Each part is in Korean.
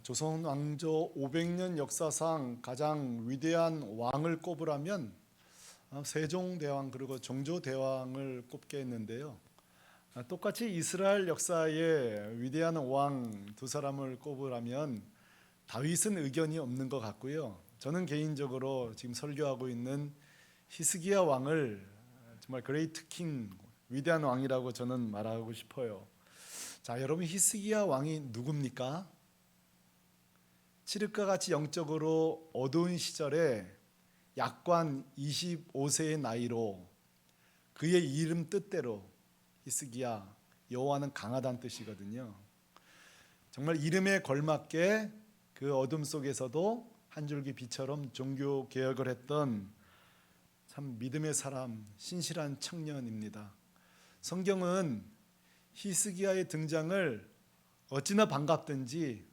조선 왕조 500년 역사상 가장 위대한 왕을 꼽으라면 세종대왕 그리고 정조대왕을 꼽게 했는데요. 똑같이 이스라엘 역사에 위대한 왕 두 사람을 꼽으라면 다윗은 의견이 없는 것 같고요. 저는 개인적으로 지금 설교하고 있는 히스기야 왕을 정말 그레이트 킹, 위대한 왕이라고 저는 말하고 싶어요. 자, 여러분, 히스기야 왕이 누굽니까? 칠흑과 같이 영적으로 어두운 시절에 약관 25세의 나이로 그의 이름 뜻대로 히스기야, 여호와는 강하다는 뜻이거든요. 정말 이름에 걸맞게 그 어둠 속에서도 한 줄기 빛처럼 종교 개혁을 했던 참 믿음의 사람, 신실한 청년입니다. 성경은 히스기야의 등장을 어찌나 반갑든지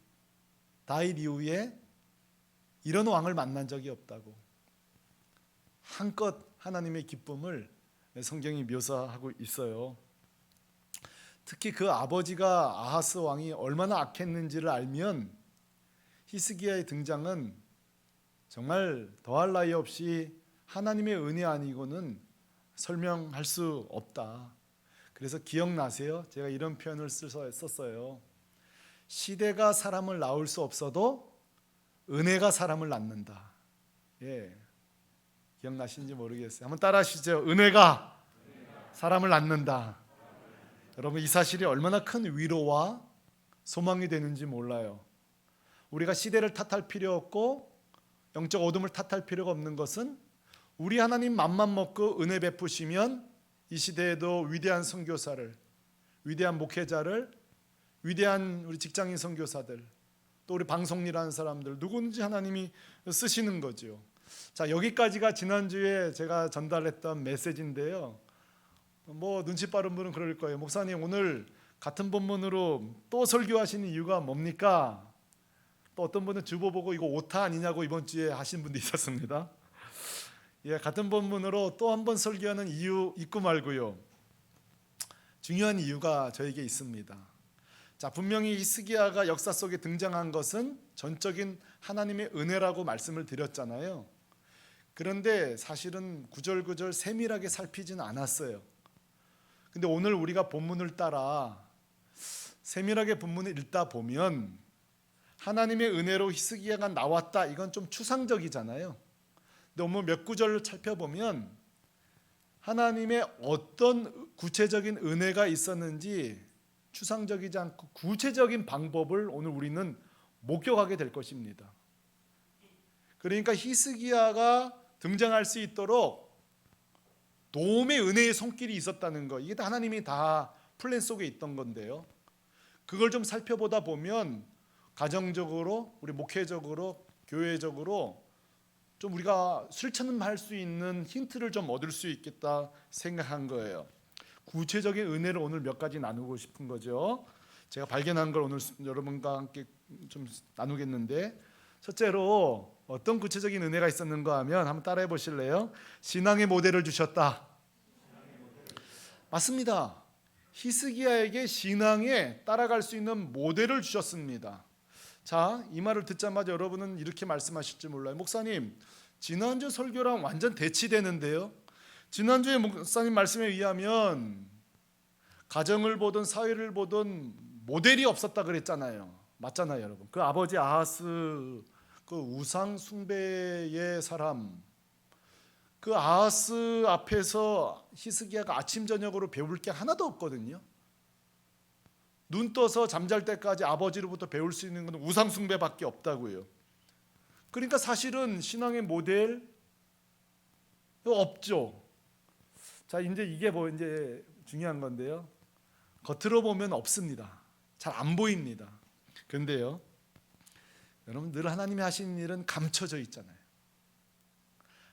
다윗 이후에 이런 왕을 만난 적이 없다고 한껏 하나님의 기쁨을 성경이 묘사하고 있어요. 특히 그 아버지가 아하스 왕이 얼마나 악했는지를 알면 히스기야의 등장은 정말 더할 나위 없이 하나님의 은혜 아니고는 설명할 수 없다. 그래서 기억나세요? 제가 이런 표현을 썼어요. 시대가 사람을 낳을 수 없어도 은혜가 사람을 낳는다. 예, 기억나시는지 모르겠어요. 한번 따라하시죠. 은혜가 사람을 낳는다. 여러분, 이 사실이 얼마나 큰 위로와 소망이 되는지 몰라요. 우리가 시대를 탓할 필요 없고 영적 어둠을 탓할 필요가 없는 것은 우리 하나님 맘만 먹고 은혜 베푸시면 이 시대에도 위대한 선교사를, 위대한 목회자를, 위대한 우리 직장인 선교사들, 또 우리 방송일하는 사람들 누군지 하나님이 쓰시는 거죠. 자, 여기까지가 지난주에 제가 전달했던 메시지인데요. 눈치 빠른 분은 그럴 거예요. 목사님, 오늘 같은 본문으로 또 설교하시는 이유가 뭡니까? 또 어떤 분은 주보 보고 이거 오타 아니냐고 이번 주에 하신 분도 있었습니다. 예, 같은 본문으로 또 한 번 설교하는 이유 있고 말고요. 중요한 이유가 저에게 있습니다. 자, 분명히 히스기야가 역사 속에 등장한 것은 전적인 하나님의 은혜라고 말씀을 드렸잖아요. 그런데 사실은 구절구절 세밀하게 살피지는 않았어요. 근데 오늘 우리가 본문을 따라 세밀하게 본문을 읽다 보면 하나님의 은혜로 히스기야가 나왔다, 이건 좀 추상적이잖아요. 근데 오늘 몇 구절을 살펴보면 하나님의 어떤 구체적인 은혜가 있었는지 추상적이지 않고 구체적인 방법을 오늘 우리는 목격하게 될 것입니다. 그러니까 히스기야가 등장할 수 있도록 도움의 은혜의 손길이 있었다는 거, 이게 다 하나님이 다 플랜 속에 있던 건데요. 그걸 좀 살펴보다 보면 가정적으로, 우리 목회적으로, 교회적으로 좀 우리가 실천할 수 있는 힌트를 좀 얻을 수 있겠다 생각한 거예요. 구체적인 은혜를 오늘 몇 가지 나누고 싶은 거죠. 제가 발견한 걸 오늘 여러분과 함께 좀 나누겠는데, 첫째로 어떤 구체적인 은혜가 있었는가 하면 한번 따라해 보실래요? 신앙의 모델을 주셨다. 맞습니다. 히스기야에게 신앙에 따라갈 수 있는 모델을 주셨습니다. 자, 이 말을 듣자마자 여러분은 이렇게 말씀하실지 몰라요. 목사님, 지난주 설교랑 완전 대치되는데요. 지난주에 목사님 말씀에 의하면 가정을 보든 사회를 보든 모델이 없었다 그랬잖아요. 맞잖아요, 여러분. 그 아버지 아하스, 그 우상 숭배의 사람, 그 아하스 앞에서 히스기야가 아침 저녁으로 배울 게 하나도 없거든요. 눈 떠서 잠잘 때까지 아버지로부터 배울 수 있는 건 우상 숭배밖에 없다고요. 그러니까 사실은 신앙의 모델 없죠. 자, 이제 이게 이제 중요한 건데요. 겉으로 보면 없습니다. 잘 안 보입니다. 그런데요, 여러분, 늘 하나님이 하시는 일은 감춰져 있잖아요.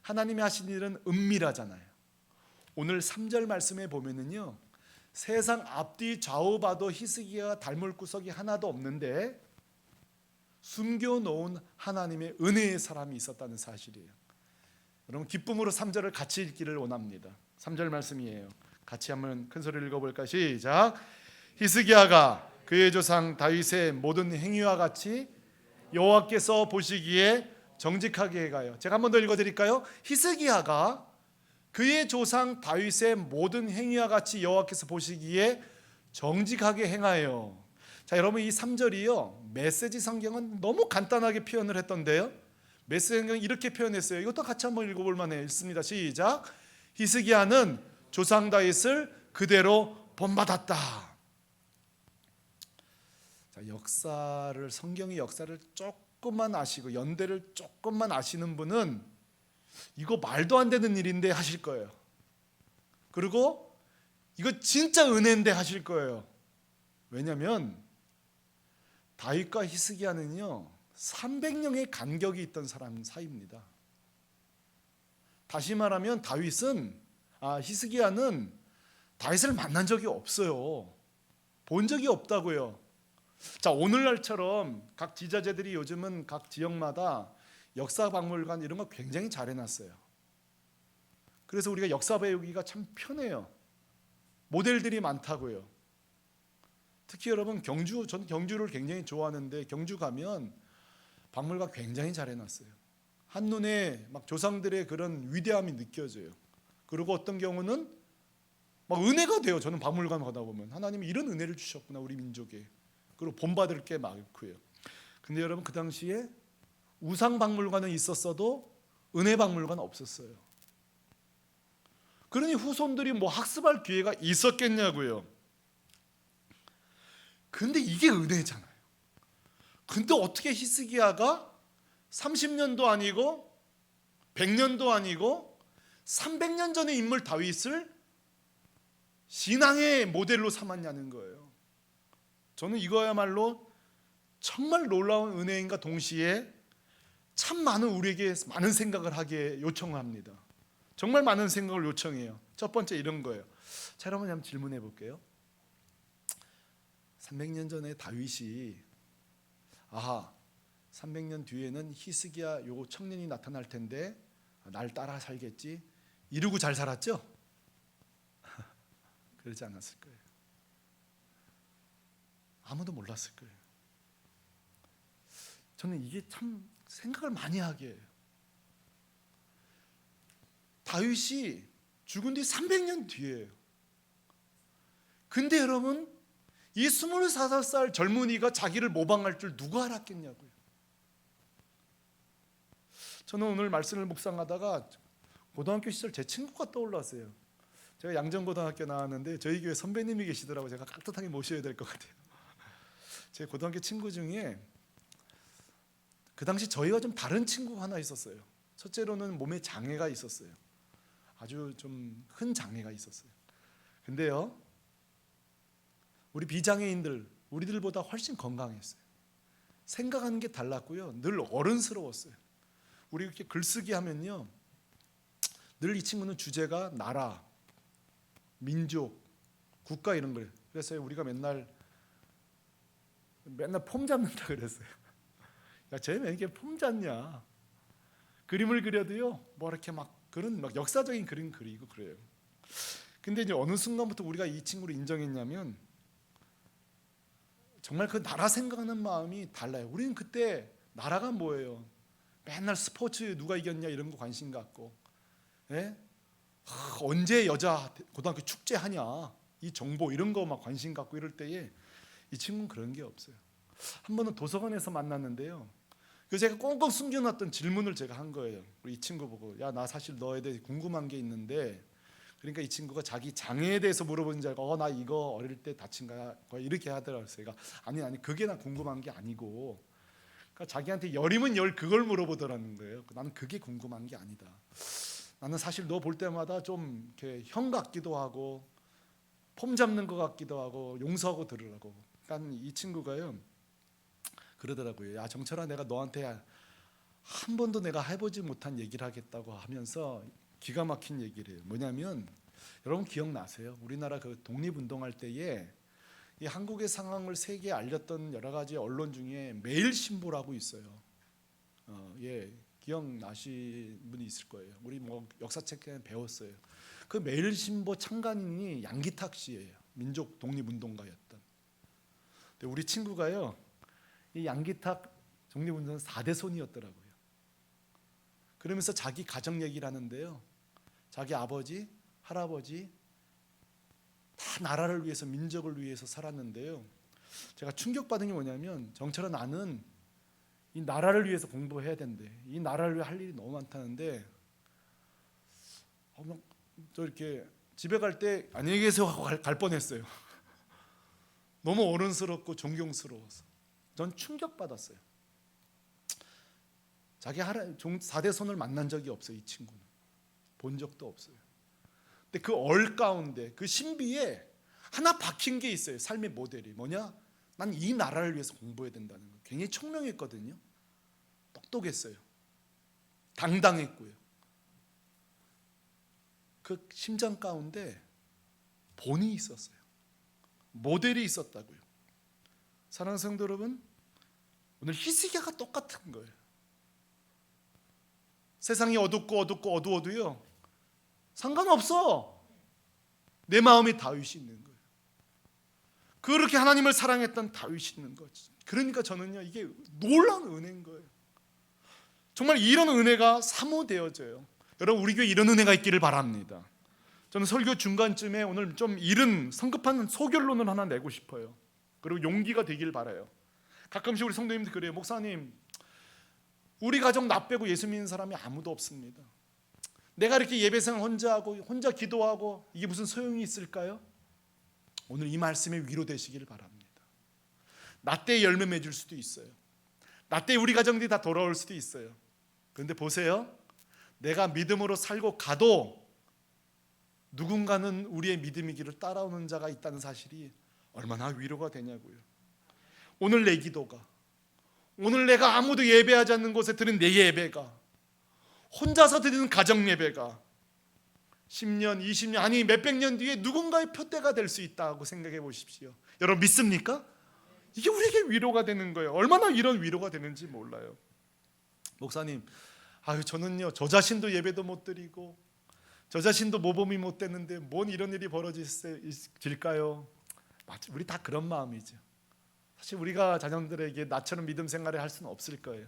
하나님이 하시는 일은 은밀하잖아요. 오늘 3절 말씀에 보면은요, 세상 앞뒤 좌우 봐도 히스기야가 닮을 구석이 하나도 없는데 숨겨놓은 하나님의 은혜의 사람이 있었다는 사실이에요. 여러분, 기쁨으로 3절을 같이 읽기를 원합니다. 3절 말씀이에요. 같이 한번 큰 소리를 읽어볼까? 시작. 히스기야가 그의 조상 다윗의 모든 행위와 같이 여호와께서 보시기에 정직하게 행하여. 제가 한 번 더 읽어드릴까요? 히스기야가 그의 조상 다윗의 모든 행위와 같이 여호와께서 보시기에 정직하게 행하여. 자, 여러분 이 3절이요 메시지 성경은 너무 간단하게 표현을 했던데요, 메시지 성경은 이렇게 표현했어요. 이것도 같이 한번 읽어볼 만해요. 읽습니다. 시작. 히스기야는 조상 다윗을 그대로 본받았다. 자, 성경의 역사를 조금만 아시고 연대를 조금만 아시는 분은 이거 말도 안 되는 일인데 하실 거예요. 그리고 이거 진짜 은혜인데 하실 거예요. 왜냐하면 다윗과 히스기야는요 300년의 간격이 있던 사람 사이입니다. 다시 말하면 히스기야는 다윗을 만난 적이 없어요. 본 적이 없다고요. 자, 오늘날처럼 각 지자체들이 요즘은 각 지역마다 역사박물관 이런 거 굉장히 잘 해놨어요. 그래서 우리가 역사 배우기가 참 편해요. 모델들이 많다고요. 특히 여러분 저는 경주를 굉장히 좋아하는데 경주 가면 박물관 굉장히 잘 해놨어요. 한눈에 막 조상들의 그런 위대함이 느껴져요. 그리고 어떤 경우는 막 은혜가 돼요. 저는 박물관 가다 보면 하나님이 이런 은혜를 주셨구나 우리 민족에. 그리고 본받을 게 많고요. 근데 여러분 그 당시에 우상 박물관은 있었어도 은혜 박물관은 없었어요. 그러니 후손들이 뭐 학습할 기회가 있었겠냐고요. 근데 이게 은혜잖아요. 근데 어떻게 히스기야가 30년도 아니고 100년도 아니고 300년 전의 인물 다윗을 신앙의 모델로 삼았냐는 거예요. 저는 이거야말로 정말 놀라운 은혜인가 동시에 참 많은 우리에게 많은 생각을 하게 요청합니다. 정말 많은 생각을 요청해요. 첫 번째 이런 거예요. 자, 여러분 한번 질문해 볼게요. 300년 전에 다윗이 300년 뒤에는 히스기야 요 청년이 나타날 텐데 날 따라 살겠지 이러고 잘 살았죠? 그러지 않았을 거예요. 아무도 몰랐을 거예요. 저는 이게 참 생각을 많이 하게 해요. 다윗이 죽은 뒤 300년 뒤에요. 근데 여러분 이 25살 젊은이가 자기를 모방할 줄 누가 알았겠냐고요. 저는 오늘 말씀을 묵상하다가 고등학교 시절 제 친구가 떠올랐어요. 제가 양정고등학교 나왔는데 저희 교회 선배님이 계시더라고요. 제가 깍듯하게 모셔야 될 것 같아요. 제 고등학교 친구 중에 그 당시 저희와 좀 다른 친구가 하나 있었어요. 첫째로는 몸에 장애가 있었어요. 아주 좀 큰 장애가 있었어요. 근데요 우리 비장애인들 우리들보다 훨씬 건강했어요. 생각하는 게 달랐고요 늘 어른스러웠어요. 우리 이렇게 글쓰기 하면요 늘 이 친구는 주제가 나라, 민족, 국가 이런 거예요. 그래서 우리가 맨날 폼 잡는다 그랬어요. 야, 쟤 왜 이렇게 폼 잡냐? 그림을 그려도요 뭐 이렇게 막 그런 막 역사적인 그림 그리고 그래요. 근데 이제 어느 순간부터 우리가 이 친구를 인정했냐면 정말 그 나라 생각하는 마음이 달라요. 우리는 그때 나라가 뭐예요? 맨날 스포츠 누가 이겼냐 이런 거 관심 갖고, 예? 언제 여자 고등학교 축제 하냐 이 정보 이런 거 막 관심 갖고 이럴 때에 이 친구는 그런 게 없어요. 한 번은 도서관에서 만났는데요. 그래서 제가 꽁꽁 숨겨놨던 질문을 제가 한 거예요. 우리 이 친구 보고 야 나 사실 너에 대해 궁금한 게 있는데, 그러니까 이 친구가 자기 장애에 대해서 물어보는 줄 알고 나 이거 어릴 때 다친 거야 이렇게 하더라고요. 제가 아니 그게 나 궁금한 게 아니고, 그러니까 자기한테 열이면 열 그걸 물어보더라는 거예요. 나는 그게 궁금한 게 아니다. 나는 사실 너 볼 때마다 좀 이렇게 형 같기도 하고 폼 잡는 것 같기도 하고 용서하고 들으라고. 그러니까 이 친구가요 그러더라고요. 야 정철아 내가 너한테 한 번도 내가 해보지 못한 얘기를 하겠다고 하면서 기가 막힌 얘기를 해요. 뭐냐면 여러분 기억나세요? 우리나라 그 독립운동할 때에 이 한국의 상황을 세계에 알렸던 여러 가지 언론 중에 매일신보라고 있어요. 예, 기억나시는 분이 있을 거예요. 우리 뭐 역사책에 배웠어요. 그 매일신보 창간인이 양기탁 씨예요. 민족 독립운동가였던. 근데 우리 친구가요, 이 양기탁 독립운동 4대 손이었더라고요. 그러면서 자기 가정 얘기를 하는데요, 자기 아버지, 할아버지 다 나라를 위해서, 민족을 위해서 살았는데요, 제가 충격받은 게 뭐냐면, 정철아 나는 이 나라를 위해서 공부해야 된대. 이 나라를 위해 할 일이 너무 많다는데 저 이렇게 집에 갈 때 안녕히 계세요 하고 갈 뻔했어요. 너무 어른스럽고 존경스러워서 전 충격받았어요. 자기 4대 손을 만난 적이 없어요. 이 친구는 본 적도 없어요. 근데 그 얼 가운데, 그 신비에 하나 박힌 게 있어요. 삶의 모델이 뭐냐? 난 이 나라를 위해서 공부해야 된다는 거. 굉장히 총명했거든요. 똑똑했어요. 당당했고요. 그 심장 가운데 본이 있었어요. 모델이 있었다고요. 사랑하는 성도 여러분, 오늘 히스기야가 똑같은 거예요. 세상이 어두워도요 상관없어. 내 마음에 다윗이 있는 거예요. 그렇게 하나님을 사랑했던 다윗이 있는 거지. 그러니까 저는요, 이게 놀라운 은혜인 거예요. 정말 이런 은혜가 사모되어져요. 여러분, 우리 교회 이런 은혜가 있기를 바랍니다. 저는 설교 중간쯤에 오늘 좀 이른 성급한 소결론을 하나 내고 싶어요. 그리고 용기가 되길 바라요. 가끔씩 우리 성도님들 그래요. 목사님, 우리 가정 나 빼고 예수 믿는 사람이 아무도 없습니다. 내가 이렇게 예배생활 혼자 하고 혼자 기도하고 이게 무슨 소용이 있을까요? 오늘 이 말씀에 위로되시기를 바랍니다. 나 때에 열매 맺을 수도 있어요. 나 때에 우리 가정들이 다 돌아올 수도 있어요. 그런데 보세요, 내가 믿음으로 살고 가도 누군가는 우리의 믿음의 길을 따라오는 자가 있다는 사실이 얼마나 위로가 되냐고요. 오늘 내 기도가, 오늘 내가 아무도 예배하지 않는 곳에 드린 내 예배가, 혼자서 드리는 가정 예배가 10년, 20년, 아니 몇백 년 뒤에 누군가의 표대가 될 수 있다고 생각해 보십시오. 여러분 믿습니까? 이게 우리에게 위로가 되는 거예요. 얼마나 이런 위로가 되는지 몰라요. 목사님, 저는요 저 자신도 예배도 못 드리고 저 자신도 모범이 못 되는데 뭔 이런 일이 벌어질까요? 우리 다 그런 마음이죠. 사실 우리가 자녀들에게 나처럼 믿음 생활을 할 수는 없을 거예요.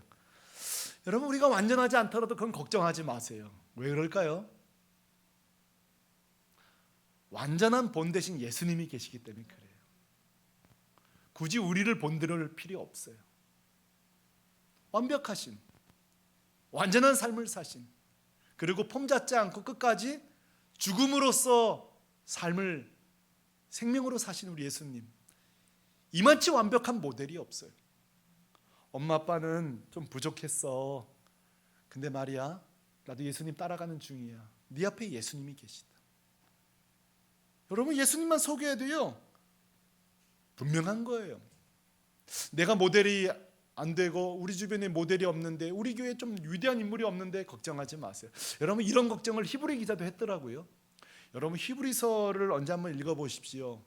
여러분, 우리가 완전하지 않더라도 그건 걱정하지 마세요. 왜 그럴까요? 완전한 본 대신 예수님이 계시기 때문에 그래요. 굳이 우리를 본드릴 필요 없어요. 완벽하신, 완전한 삶을 사신, 그리고 폼잡지 않고 끝까지 죽음으로써 삶을 생명으로 사신 우리 예수님, 이만치 완벽한 모델이 없어요. 엄마 아빠는 좀 부족했어. 근데 말이야, 나도 예수님 따라가는 중이야. 네 앞에 예수님이 계시다. 여러분, 예수님만 소개해도요 분명한 거예요. 내가 모델이 안 되고 우리 주변에 모델이 없는데, 우리 교회에 좀 위대한 인물이 없는데 걱정하지 마세요. 여러분, 이런 걱정을 히브리 기자도 했더라고요. 여러분, 히브리서를 언제 한번 읽어보십시오.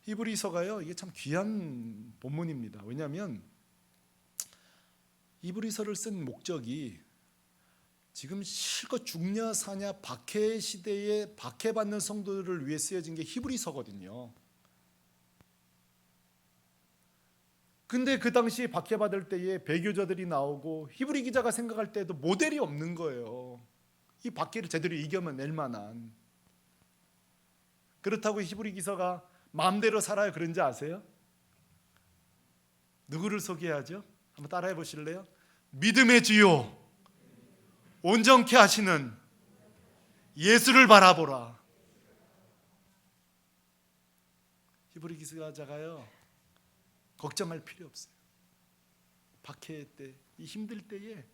히브리서가요, 이게 참 귀한 본문입니다. 왜냐하면 히브리서를 쓴 목적이 지금 실컷 죽냐 사냐 박해 시대에 박해받는 성도들을 위해 쓰여진 게 히브리서거든요. 근데 그 당시 박해받을 때에 배교자들이 나오고 히브리 기자가 생각할 때도 모델이 없는 거예요. 이 박해를 제대로 이겨낼 만한. 그렇다고 히브리 기서가 마음대로 살아요 그런지 아세요? 누구를 소개하죠? 한번 따라해 보실래요? 믿음의 주요 온전케 하시는 예수를 바라보라. 히브리 기자가요 걱정할 필요 없어요. 박해 때, 이 힘들 때에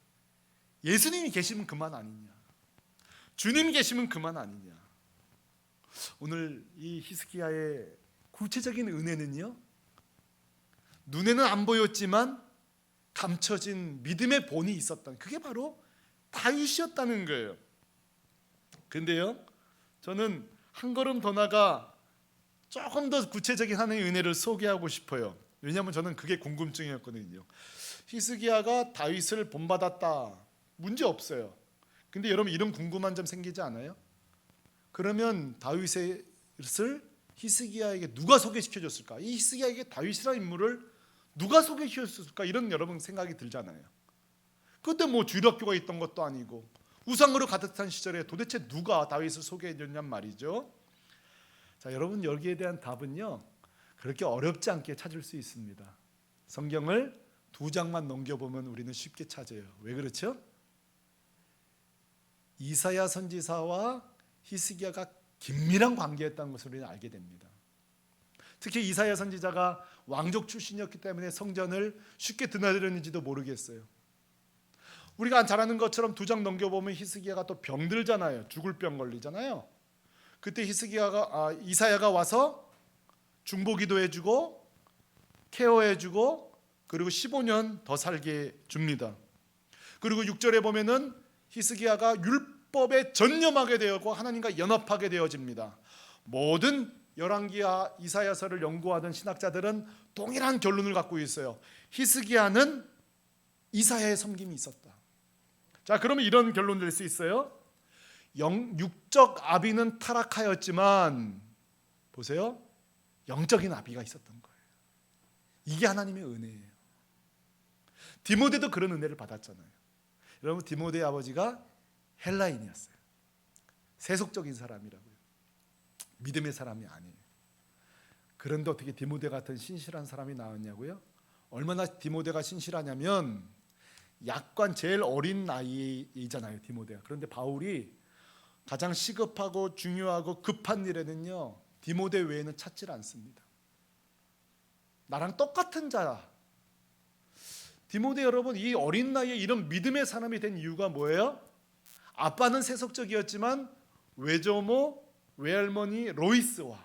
예수님이 계시면 그만 아니냐, 주님이 계시면 그만 아니냐. 오늘 이 히스기야의 구체적인 은혜는요, 눈에는 안 보였지만 감춰진 믿음의 본이 있었던, 그게 바로 다윗이었다는 거예요. 근데요, 저는 한 걸음 더 나가 조금 더 구체적인 하나님의 은혜를 소개하고 싶어요. 왜냐하면 저는 그게 궁금증이었거든요. 히스기야가 다윗을 본받았다, 문제 없어요. 근데 여러분, 이런 궁금한 점 생기지 않아요? 그러면 다윗을 히스기야에게 누가 소개시켜줬을까? 이 히스기야에게 다윗이라는 인물을 누가 소개시켰을까? 이런 여러분 생각이 들잖아요. 그때 뭐 주일학교가 있던 것도 아니고 우상으로 가득한 시절에 도대체 누가 다윗을 소개해 줬냔 말이죠. 자, 여러분 여기에 대한 답은요, 그렇게 어렵지 않게 찾을 수 있습니다. 성경을 2장만 넘겨보면 우리는 쉽게 찾아요. 왜 그렇죠? 이사야 선지자와 히스기야가 긴밀한 관계였다는 것을 우리는 알게 됩니다. 특히 이사야 선지자가 왕족 출신이었기 때문에 성전을 쉽게 드나들었는지도 모르겠어요. 우리가 잘 아는 것처럼 2장 넘겨보면 히스기야가 또 병들잖아요. 죽을 병 걸리잖아요. 그때 이사야가 와서 중보기도 해주고 케어해주고 그리고 15년 더 살게 줍니다. 그리고 6절에 보면은 히스기야가 율법에 전념하게 되었고 하나님과 연합하게 되어집니다. 모든 열왕기와 이사야서를 연구하던 신학자들은 동일한 결론을 갖고 있어요. 히스기야는 이사야의 섬김이 있었다. 자, 그러면 이런 결론 낼 수 있어요. 육적 아비는 타락하였지만 보세요, 영적인 아비가 있었던 거예요. 이게 하나님의 은혜예요. 디모데도 그런 은혜를 받았잖아요. 여러분, 디모데의 아버지가 헬라인이었어요. 세속적인 사람이라고요. 믿음의 사람이 아니에요. 그런데 어떻게 디모데 같은 신실한 사람이 나왔냐고요? 얼마나 디모데가 신실하냐면 약관 제일 어린 나이잖아요, 디모데가. 그런데 바울이 가장 시급하고 중요하고 급한 일에는요, 디모데 외에는 찾질 않습니다. 나랑 똑같은 자야. 디모데 여러분, 이 어린 나이에 이런 믿음의 사람이 된 이유가 뭐예요? 아빠는 세속적이었지만 외조모, 외할머니 로이스와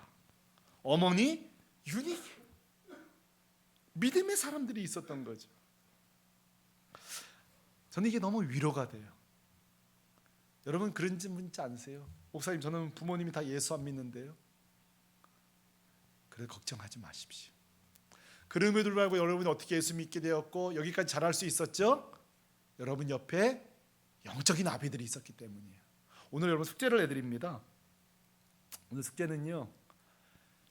어머니 유니게 믿음의 사람들이 있었던 거죠. 저는 이게 너무 위로가 돼요. 여러분 그런지 문자 아세요? 목사님, 저는 부모님이 다 예수 안 믿는데요. 그래서 걱정하지 마십시오. 그럼에도 불구하고 여러분이 어떻게 예수 믿게 되었고 여기까지 자랄 수 있었죠? 여러분 옆에 영적인 아비들이 있었기 때문이에요. 오늘 여러분 숙제를 내드립니다. 오늘 숙제는요,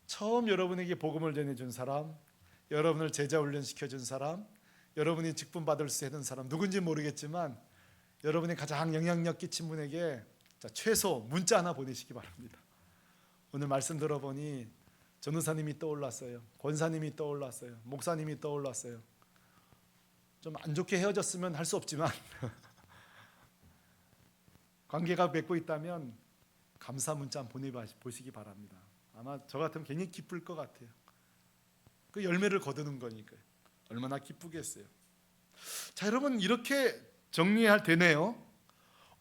처음 여러분에게 복음을 전해준 사람, 여러분을 제자 훈련시켜준 사람, 여러분이 직분 받을 수 있는 사람, 누군지 모르겠지만 여러분이 가장 영향력 끼친 분에게 최소 문자 하나 보내시기 바랍니다. 오늘 말씀 들어보니 전우사님이 떠올랐어요. 권사님이 떠올랐어요. 목사님이 떠올랐어요. 좀 안 좋게 헤어졌으면 할 수 없지만 관계가 맺고 있다면 감사 문자 한번 보내보시기 바랍니다. 아마 저 같으면 괜히 기쁠 것 같아요. 그 열매를 거두는 거니까요. 얼마나 기쁘겠어요. 자, 여러분 이렇게 정리할 되네요.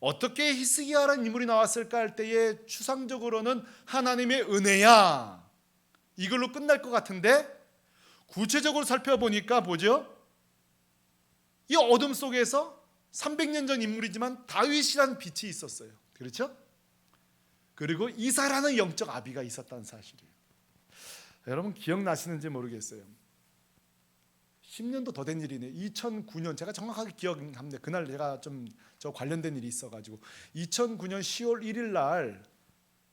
어떻게 히스기야라는 인물이 나왔을까 할 때에 추상적으로는 하나님의 은혜야, 이걸로 끝날 것 같은데 구체적으로 살펴보니까 보죠. 이 어둠 속에서 300년 전 인물이지만 다윗이라는 빛이 있었어요. 그렇죠? 그리고 이사라는 영적 아비가 있었다는 사실이에요. 여러분 기억나시는지 모르겠어요. 10년도 더 된 일이네. 2009년 제가 정확하게 기억합니다. 그날 제가 좀 저 관련된 일이 있어가지고 2009년 10월 1일 날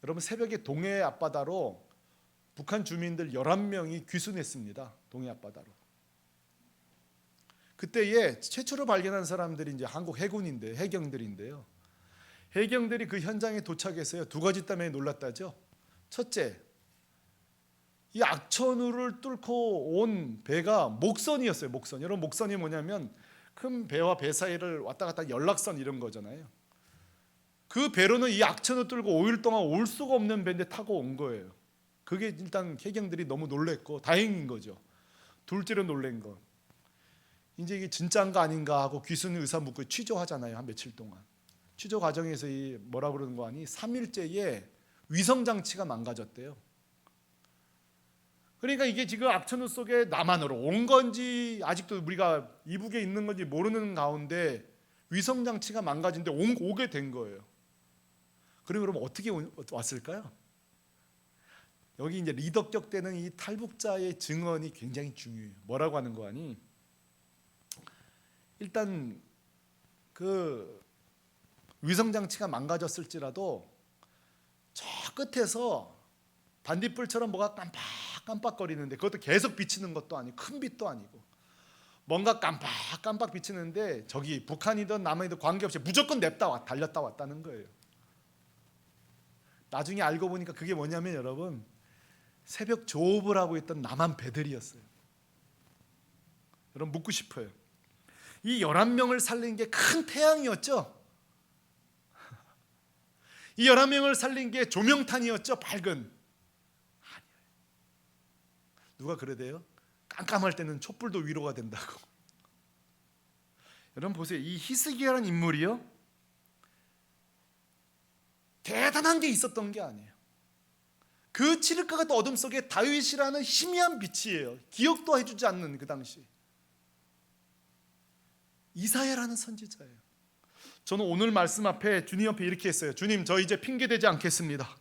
여러분 새벽에 동해 앞바다로 북한 주민들 11명이 귀순했습니다. 동해 앞바다로. 그때에 최초로 발견한 사람들이 이제 한국 해군인데 해경들인데요. 해경들이 그 현장에 도착해서요, 2가지 때문에 놀랐다죠. 첫째, 이 악천후를 뚫고 온 배가 목선이었어요. 목선. 여러분 목선이 뭐냐면 큰 배와 배 사이를 왔다 갔다 연락선 이런 거잖아요. 그 배로는 이 악천후 뚫고 5일 동안 올 수가 없는 배인데 타고 온 거예요. 그게 일단 해경들이 너무 놀랬고 다행인 거죠. 둘째로 놀란 거, 이제 이게 진짜인가 아닌가 하고 귀순 의사 묻고 취조하잖아요. 한 며칠 동안. 취조 과정에서 이 뭐라 그러는 거 아니 3일째에 위성 장치가 망가졌대요. 그러니까 이게 지금 악천후 속에 남한으로 온 건지 아직도 우리가 이북에 있는 건지 모르는 가운데 위성 장치가 망가진데 오게 된 거예요. 그럼 어떻게 왔을까요? 여기 이제 리더격 되는 이 탈북자의 증언이 굉장히 중요해요. 뭐라고 하는 거 아니? 일단 그 위성 장치가 망가졌을지라도 저 끝에서 반딧불처럼 뭐가 깜빡깜빡거리는데 그것도 계속 비치는 것도 아니고 큰 빛도 아니고 뭔가 깜빡깜빡 비치는데 저기 북한이든 남한이든 관계없이 무조건 냅다 달렸다 왔다는 거예요. 나중에 알고 보니까 그게 뭐냐면 여러분, 새벽 조업을 하고 있던 남한 배들이었어요. 여러분 묻고 싶어요. 이 11명을 살린 게 큰 태양이었죠? 이 11명을 살린 게 조명탄이었죠? 밝은? 아니에요. 누가 그러대요? 깜깜할 때는 촛불도 위로가 된다고. 여러분 보세요. 이 히스기야라는 인물이요, 대단한 게 있었던 게 아니에요. 그 칠흑과 같은 어둠 속에 다윗이라는 희미한 빛이에요. 기억도 해주지 않는 그 당시 이사야라는 선지자예요. 저는 오늘 말씀 앞에 주님 앞에 이렇게 했어요. 주님, 저 이제 핑계대지 않겠습니다.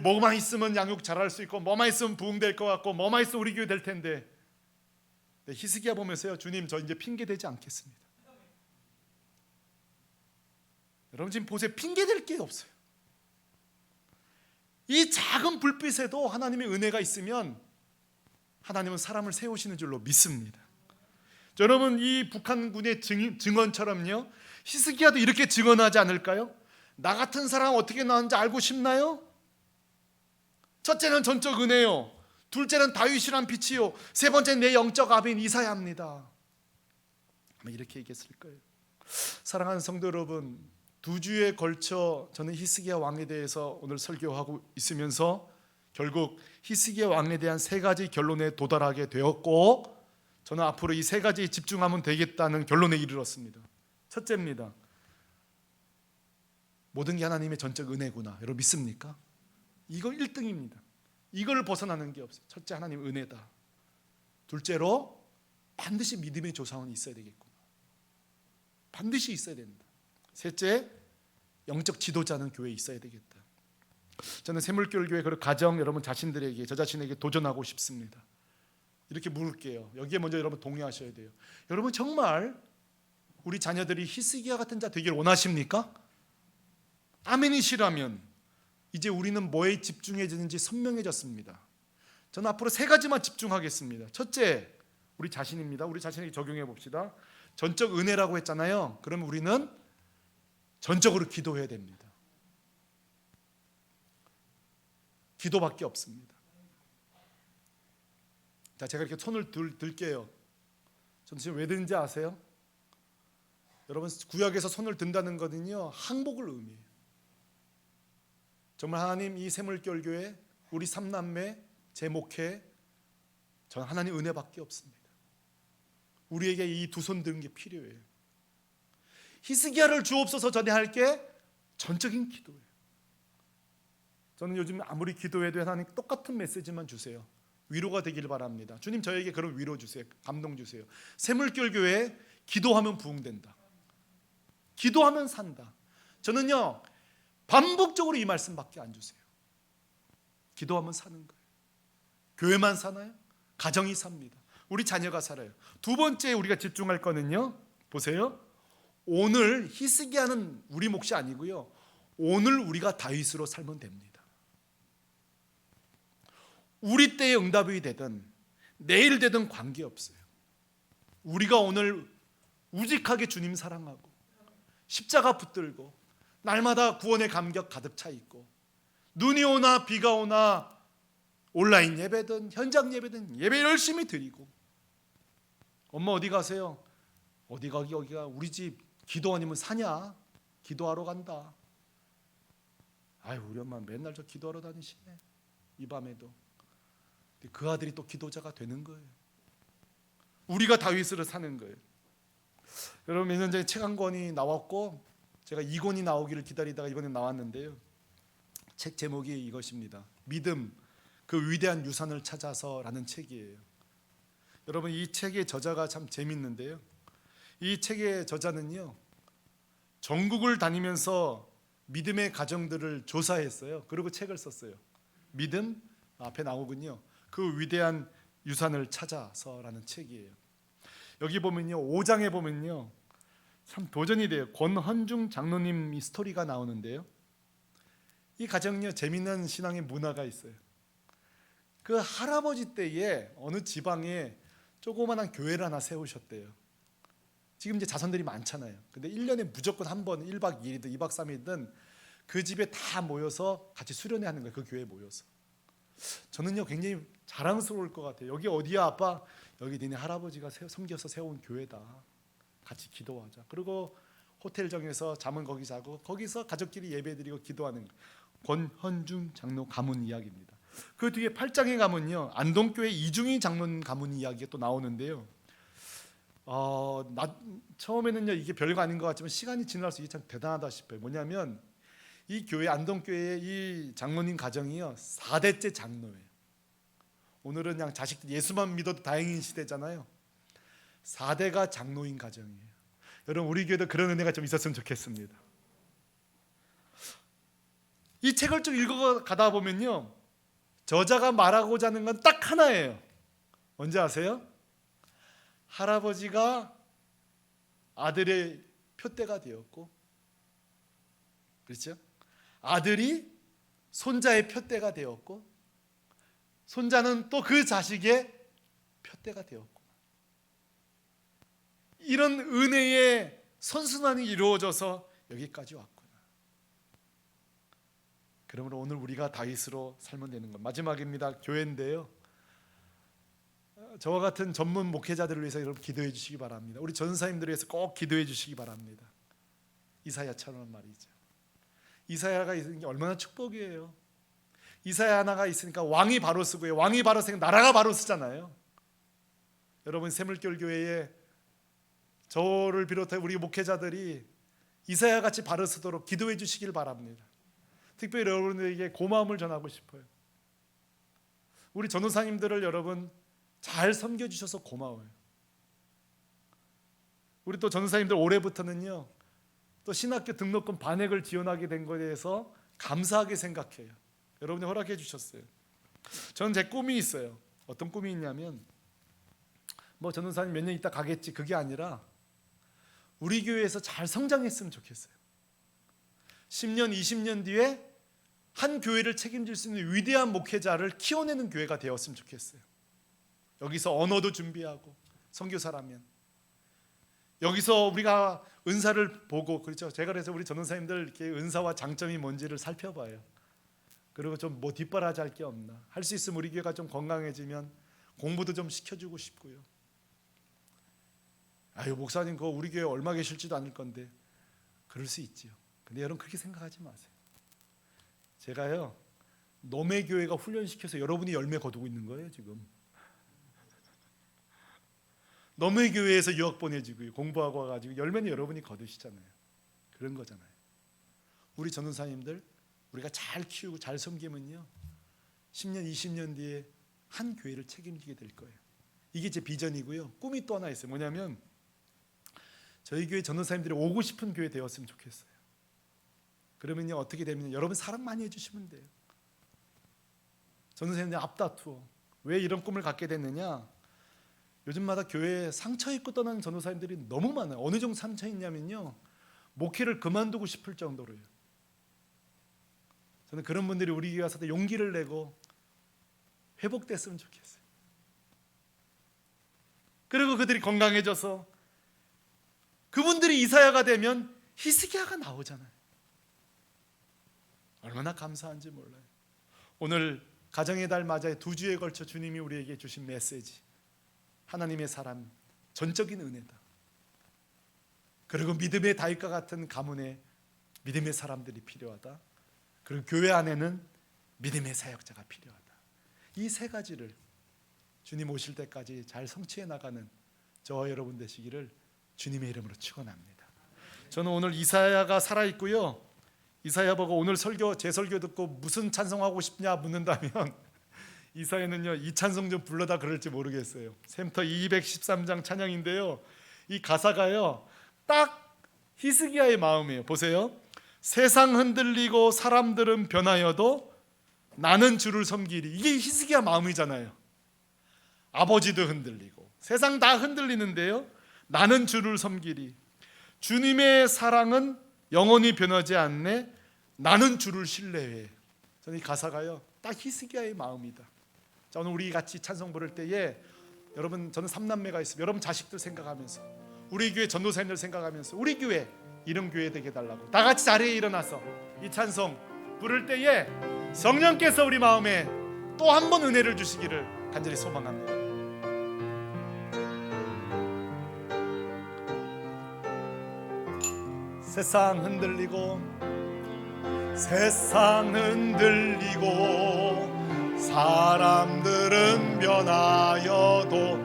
뭐만 있으면 양육 잘할 수 있고, 뭐만 있으면 부흥될 것 같고, 뭐만 있으면 우리 교회 될 텐데. 네, 히스기야 보면서요, 주님 저 이제 핑계대지 않겠습니다. 여러분 지금 보세요. 핑계댈 게 없어요. 이 작은 불빛에도 하나님의 은혜가 있으면 하나님은 사람을 세우시는 줄로 믿습니다. 여러분 이 북한군의 증언처럼요, 히스기야도 이렇게 증언하지 않을까요? 나 같은 사람 어떻게 나왔는지 알고 싶나요? 첫째는 전적 은혜요, 둘째는 다윗이란 빛이요, 세 번째는 내 영적 아비인 이사야입니다. 아마 이렇게 얘기했을 거예요. 사랑하는 성도 여러분, 2주에 걸쳐 저는 히스기야 왕에 대해서 오늘 설교하고 있으면서 결국 히스기야 왕에 대한 3가지 결론에 도달하게 되었고, 저는 앞으로 이 3가지에 집중하면 되겠다는 결론에 이르렀습니다. 첫째입니다. 모든 게 하나님의 전적 은혜구나. 여러분 믿습니까? 이거 1등입니다. 이걸 벗어나는 게 없어요. 첫째, 하나님 은혜다. 둘째로 반드시 믿음의 조상은 있어야 되겠구나. 반드시 있어야 된다. 셋째, 영적 지도자는 교회에 있어야 되겠다. 저는 샘물교회 그 가정 여러분 자신들에게, 저 자신에게 도전하고 싶습니다. 이렇게 물을게요. 여기에 먼저 여러분 동의하셔야 돼요. 여러분 정말 우리 자녀들이 히스기야 같은 자 되길 원하십니까? 아멘이시라면 이제 우리는 뭐에 집중해지는지 선명해졌습니다. 저는 앞으로 3가지만 집중하겠습니다. 첫째, 우리 자신입니다. 우리 자신에게 적용해 봅시다. 전적 은혜라고 했잖아요. 그러면 우리는 전적으로 기도해야 됩니다. 기도밖에 없습니다. 자, 제가 이렇게 손을 들게요. 전 지금 왜 드는지 아세요? 여러분 구약에서 손을 든다는 거는요, 항복을 의미해요. 정말 하나님 이 샘물교회 우리 3남매 제 목회, 저는 하나님 은혜밖에 없습니다. 우리에게 이 2손 드는 게 필요해요. 히스기야를 주옵소서 전에 할게 전적인 기도예요. 저는 요즘 아무리 기도해도 하나님 똑같은 메시지만 주세요. 위로가 되기를 바랍니다. 주님 저에게 그런 위로 주세요. 감동 주세요. 샘물교회 기도하면 부흥된다. 기도하면 산다. 저는요 반복적으로 이 말씀밖에 안 주세요. 기도하면 사는 거예요. 교회만 사나요? 가정이 삽니다. 우리 자녀가 살아요. 2번째 우리가 집중할 거는요, 보세요. 오늘 히스기야는 우리 몫이 아니고요, 오늘 우리가 다윗으로 살면 됩니다. 우리 때의 응답이 되든 내일 되든 관계없어요. 우리가 오늘 우직하게 주님 사랑하고 십자가 붙들고 날마다 구원의 감격 가득 차 있고, 눈이 오나 비가 오나 온라인 예배든 현장 예배든 예배 열심히 드리고, 엄마 어디 가세요? 어디 가기 여기가 우리 집 기도 아니면 사냐? 기도하러 간다. 아유 우리 엄마 맨날 저 기도하러 다니시네, 이 밤에도. 그 아들이 또 기도자가 되는 거예요. 우리가 다윗으로 사는 거예요. 여러분 몇 년 전에 책 한 권이 나왔고 제가 2권이 나오기를 기다리다가 이번에 나왔는데요, 책 제목이 이것입니다. 믿음, 그 위대한 유산을 찾아서라는 책이에요. 여러분 이 책의 저자가 참 재밌는데요, 이 책의 저자는요 전국을 다니면서 믿음의 가정들을 조사했어요. 그리고 책을 썼어요. 믿음, 앞에 나오군요. 그 위대한 유산을 찾아서라는 책이에요. 여기 보면요 5장에 보면요 참 도전이 돼요. 권헌중 장로님 스토리가 나오는데요, 이 가정요 재미있는 신앙의 문화가 있어요. 그 할아버지 때에 어느 지방에 조그만한 교회를 하나 세우셨대요. 지금 이제 자손들이 많잖아요. 근데 1년에 무조건 한 번 1박 2일이든 2박 3일이든 그 집에 다 모여서 같이 수련회 하는 거예요. 그 교회에 모여서. 저는요 굉장히 자랑스러울 것 같아요. 여기 어디야 아빠? 여기 니네 할아버지가 섬겨서 세운 교회다. 같이 기도하자. 그리고 호텔 정해서 잠은 거기 자고 거기서 가족끼리 예배드리고 기도하는 권헌중 장로 가문 이야기입니다. 그 뒤에 8장에 가면요 안동교회 이중희 장로님 가문 이야기가 또 나오는데요. 처음에는요 이게 별거 아닌 것 같지만 시간이 지날수록 이게 참 대단하다 싶어요. 뭐냐면 이 교회 안동교회의 이 장로님 가정이요 4대째 장로예요. 오늘은 그냥 자식들 예수만 믿어도 다행인 시대잖아요. 4대가 장로인 가정이에요. 여러분 우리 교회도 그런 은혜가 좀 있었으면 좋겠습니다. 이 책을 쭉 읽어가다 보면요 저자가 말하고자 하는 건 딱 하나예요. 뭔지 아세요? 할아버지가 아들의 표대가 되었고, 그렇죠? 아들이 손자의 표대가 되었고, 손자는 또 그 자식의 표대가 되었고, 이런 은혜의 선순환이 이루어져서 여기까지 왔구나. 그러므로 오늘 우리가 다윗으로 살면 되는 것. 마지막입니다. 교회인데요. 저와 같은 전문 목회자들을 위해서 여러분 기도해 주시기 바랍니다. 우리 전사님들을 위해서 꼭 기도해 주시기 바랍니다. 이사야처럼 말이죠. 이사야가 있는 게 얼마나 축복이에요. 이사야 하나가 있으니까 왕이 바로 쓰고요. 왕이 바로 쓰니까 나라가 바로 쓰잖아요. 여러분 새물결 교회에 저를 비롯해 우리 목회자들이 이사야 같이 바로 쓰도록 기도해 주시길 바랍니다. 특별히 여러분들에게 고마움을 전하고 싶어요. 우리 전도사님들을 여러분 잘 섬겨주셔서 고마워요. 우리 또 전도사님들 올해부터는요 또 신학교 등록금 반액을 지원하게 된 것에 대해서 감사하게 생각해요. 여러분이 허락해 주셨어요. 저는 제 꿈이 있어요. 어떤 꿈이 있냐면 뭐 전도사님 몇 년 있다 가겠지 그게 아니라 우리 교회에서 잘 성장했으면 좋겠어요. 10년 20년 뒤에 한 교회를 책임질 수 있는 위대한 목회자를 키워내는 교회가 되었으면 좋겠어요. 여기서 언어도 준비하고 선교사라면 여기서 우리가 은사를 보고 그렇죠. 제가 그래서 우리 전도사님들 이렇게 은사와 장점이 뭔지를 살펴봐요. 그리고 좀 뭐 뒷바라지 할 게 없나. 할 수 있으면 우리 교회가 좀 건강해지면 공부도 좀 시켜주고 싶고요. 아유 목사님 그거 우리 교회 얼마 계실지도 않을 건데 그럴 수 있지요. 근데 여러분 그렇게 생각하지 마세요. 제가요 놈의 교회가 훈련시켜서 여러분이 열매 거두고 있는 거예요 지금. 놈의 교회에서 유학 보내주고 공부하고 와가지고 열매는 여러분이 거두시잖아요. 그런 거잖아요. 우리 전도사님들 우리가 잘 키우고 잘 섬기면요 10년 20년 뒤에 한 교회를 책임지게 될 거예요. 이게 제 비전이고요. 꿈이 또 하나 있어요. 뭐냐면 저희 교회 전도사님들이 오고 싶은 교회 되었으면 좋겠어요. 그러면요 어떻게 되면 여러분 사랑 많이 해주시면 돼요. 전도사님들 앞다투어. 왜 이런 꿈을 갖게 됐느냐? 요즘마다 교회에 상처 입고 떠나는 전도사님들이 너무 많아요. 어느 정도 상처 있냐면요 목회를 그만두고 싶을 정도로요. 저는 그런 분들이 우리 교회 와서 용기를 내고 회복됐으면 좋겠어요. 그리고 그들이 건강해져서 그분들이 이사야가 되면 히스기야가 나오잖아요. 얼마나 감사한지 몰라요. 오늘 가정의 달 맞아 2주에 걸쳐 주님이 우리에게 주신 메시지 하나님의 사람 전적인 은혜다. 그리고 믿음의 다윗과 같은 가문에 믿음의 사람들이 필요하다. 그리고 교회 안에는 믿음의 사역자가 필요하다. 이 세 가지를 주님 오실 때까지 잘 성취해 나가는 저와 여러분 되시기를 주님의 이름으로 축원합니다. 저는 오늘 이사야가 살아있고요. 이사야 보고 오늘 제 설교 듣고 무슨 찬송하고 싶냐 묻는다면 이사야는요 이 찬송 좀 불러다 그럴지 모르겠어요. 샘터 213장 찬양인데요 이 가사가요 딱 히스기야의 마음이에요. 보세요. 세상 흔들리고 사람들은 변하여도 나는 주를 섬기리. 이게 히스기야 마음이잖아요. 아버지도 흔들리고 세상 다 흔들리는데요 나는 주를 섬기리. 주님의 사랑은 영원히 변하지 않네. 나는 주를 신뢰해. 저는 이 가사가요 딱 히스기야의 마음이다. 자, 오늘 우리 같이 찬송 부를 때에 여러분, 저는 3남매가 있습니다. 여러분 자식들 생각하면서, 우리 교회 전도사님들 생각하면서 우리 교회 이런 교회 되게 해달라고 다 같이 자리에 일어나서 이 찬송 부를 때에 성령께서 우리 마음에 또 한 번 은혜를 주시기를 간절히 소망합니다. 세상 흔들리고 사람들은 변하여도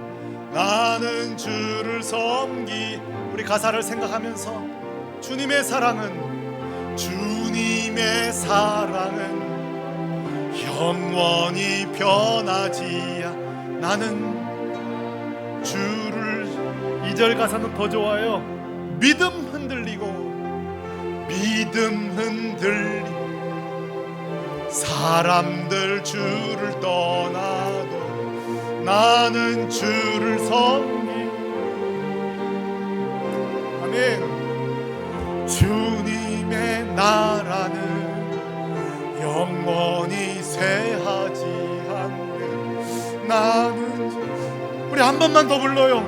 나는 주를 섬기. 우리 가사를 생각하면서 주님의 사랑은 영원히 변하지. 나는 주를, 2절 가사는 더 좋아요. 믿음 흔들리고 사람들 주를 떠나도 나는 주를 섬기. 아멘. 주님의 나라는 영원히 쇠하지 않는 나는. 우리 한 번만 더 불러요.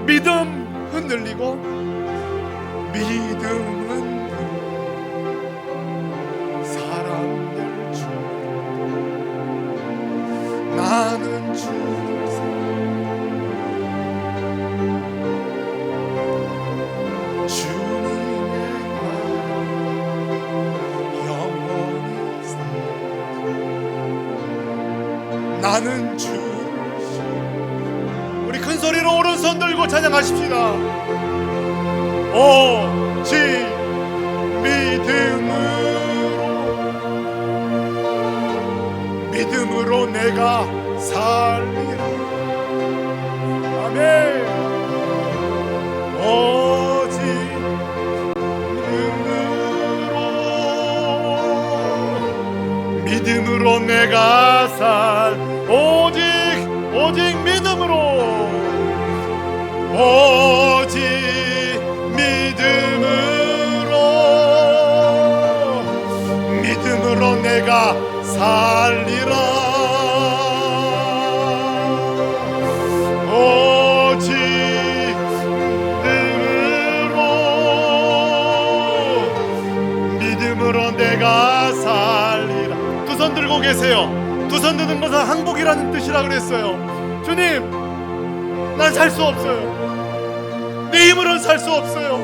믿음 흔들리고 사람들 주 나는 주를 주님의 나라 영원히 나는 주를. 우리 큰 소리로 오른손 들고 찬양하십시다. 오직 믿음으로 내가 살리라. 아멘. 오직 믿음으로 내가 오직 믿음으로 내가 살리라. 오직 믿음으로 내가 살리라. 두 손 들고 계세요. 두 손 드는 것은 항복이라는 뜻이라 그랬어요. 주님, 난 살 수 없어요. 내 힘으로는 살 수 없어요.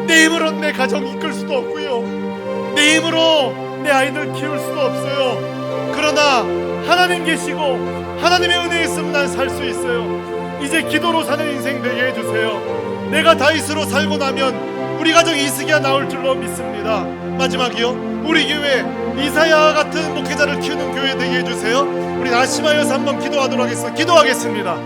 내 힘으로는 내 가정 이끌 수도 없고요. 내 힘으로 내 아이들 키울 수도 없어요. 그러나 하나님 계시고 하나님의 은혜 있으면 난 살 수 있어요. 이제 기도로 사는 인생 되게 해주세요. 내가 다윗으로 살고 나면 우리 가정 이스기야 나올 줄로 믿습니다. 마지막이요, 우리 교회 이사야 같은 목회자를 키우는 교회 되게 해주세요. 우리 나심하여서 한번 기도하겠습니다.